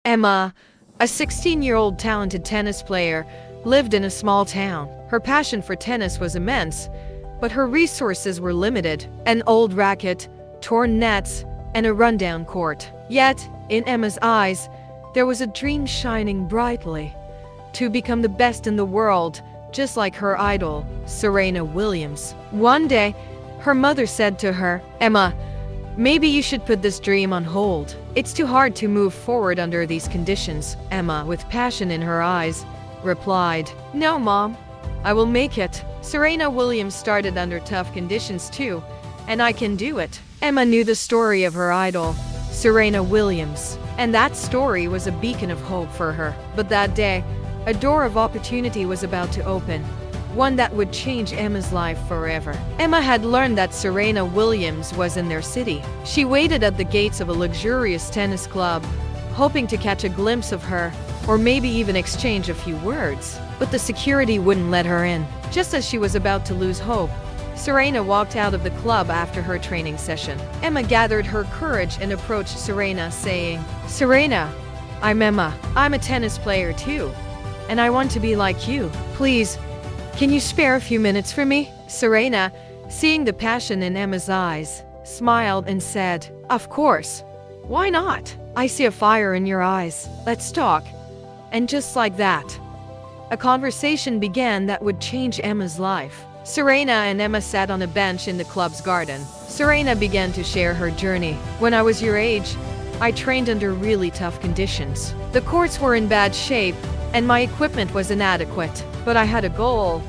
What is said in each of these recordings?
Emma, a 16-year-old talented tennis player, lived in a small town. Her passion for tennis was immense, but her resources were limited: an old racket, torn nets, and a rundown court. Yet, in Emma's eyes, there was a dream shining brightly: to become the best in the world, just like her idol, Serena Williams. One day, her mother said to her, "Emma, maybe you should put this dream on hold. It's too hard to move forward under these conditions." Emma, with passion in her eyes, replied, "No, Mom, I will make it. Serena Williams started under tough conditions too, and I can do it." Emma knew the story of her idol, Serena Williams, and that story was a beacon of hope for her. But that day, a door of opportunity was about to open, one that would change Emma's life forever. Emma had learned that Serena Williams was in their city. She waited at the gates of a luxurious tennis club, hoping to catch a glimpse of her, or maybe even exchange a few words. But the security wouldn't let her in. Just as she was about to lose hope, Serena walked out of the club after her training session. Emma gathered her courage and approached Serena, saying, "Serena, I'm Emma. I'm a tennis player too, and I want to be like you. Please, can you spare a few minutes for me?" Serena, seeing the passion in Emma's eyes, smiled and said, "Of course. Why not? I see a fire in your eyes. Let's talk." And just like that, a conversation began that would change Emma's life. Serena and Emma sat on a bench in the club's garden. Serena began to share her journey. "When I was your age, I trained under really tough conditions. The courts were in bad shape, and my equipment was inadequate. But I had a goal: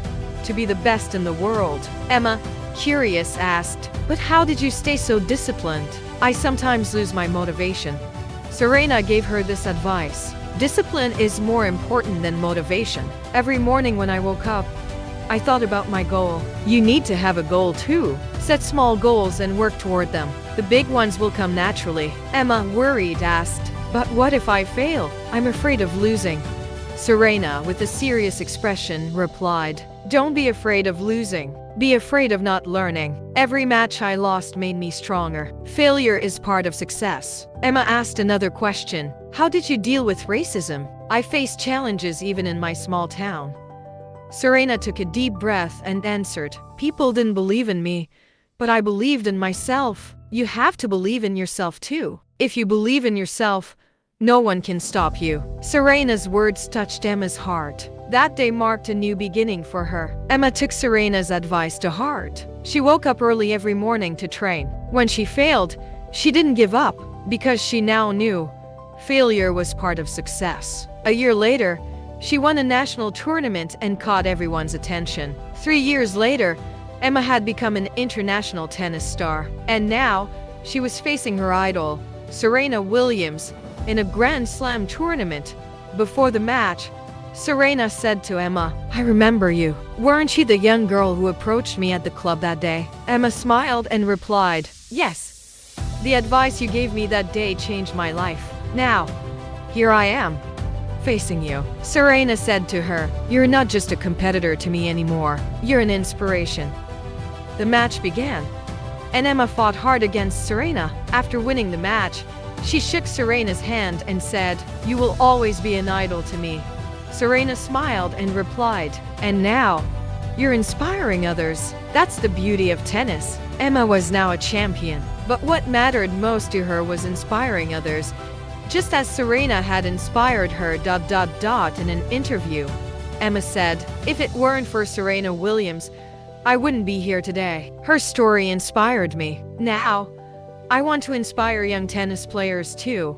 to be the best in the world." Emma, curious, asked, "But how did you stay so disciplined?" "I sometimes lose my motivation." Serena gave her this advice: "Discipline is more important than motivation. Every morning when I woke up, I thought about my goal." You need to have a goal too. Set small goals and work toward them. The big ones will come naturally. Emma, worried, asked, "But what if I fail? I'm afraid of losing." Serena, with a serious expression, replied, "Don't be afraid of losing. Be afraid of not learning. Every match I lost made me stronger. Failure is part of success." Emma asked another question: "How did you deal with racism?" "I faced challenges even in my small town." Serena took a deep breath and answered, "People didn't believe in me, but I believed in myself." You have to believe in yourself too. If you believe in yourself, no one can stop you. Serena's words touched Emma's heart. That day marked a new beginning for her. Emma took Serena's advice to heart. She woke up early every morning to train. When she failed, she didn't give up, because she now knew failure was part of success. A year later, she won a national tournament and caught everyone's attention. 3 years later, Emma had become an international tennis star. And now, she was facing her idol, Serena Williams, in a Grand Slam tournament. Before the match, Serena said to Emma, "I remember you. Weren't you the young girl who approached me at the club that day?" Emma smiled and replied, "Yes. The advice you gave me that day changed my life. Now, here I am, facing you." Serena said to her, "You're not just a competitor to me anymore. You're an inspiration." The match began, and Emma fought hard against Serena. After winning the match, she shook Serena's hand and said, "You will always be an idol to me." Serena smiled and replied, "And now, you're inspiring others." That's the beauty of tennis. Emma was now a champion, but what mattered most to her was inspiring others, just as Serena had inspired her. In an interview, Emma said, "If it weren't for Serena Williams, I wouldn't be here today. Her story inspired me. Now, I want to inspire young tennis players too.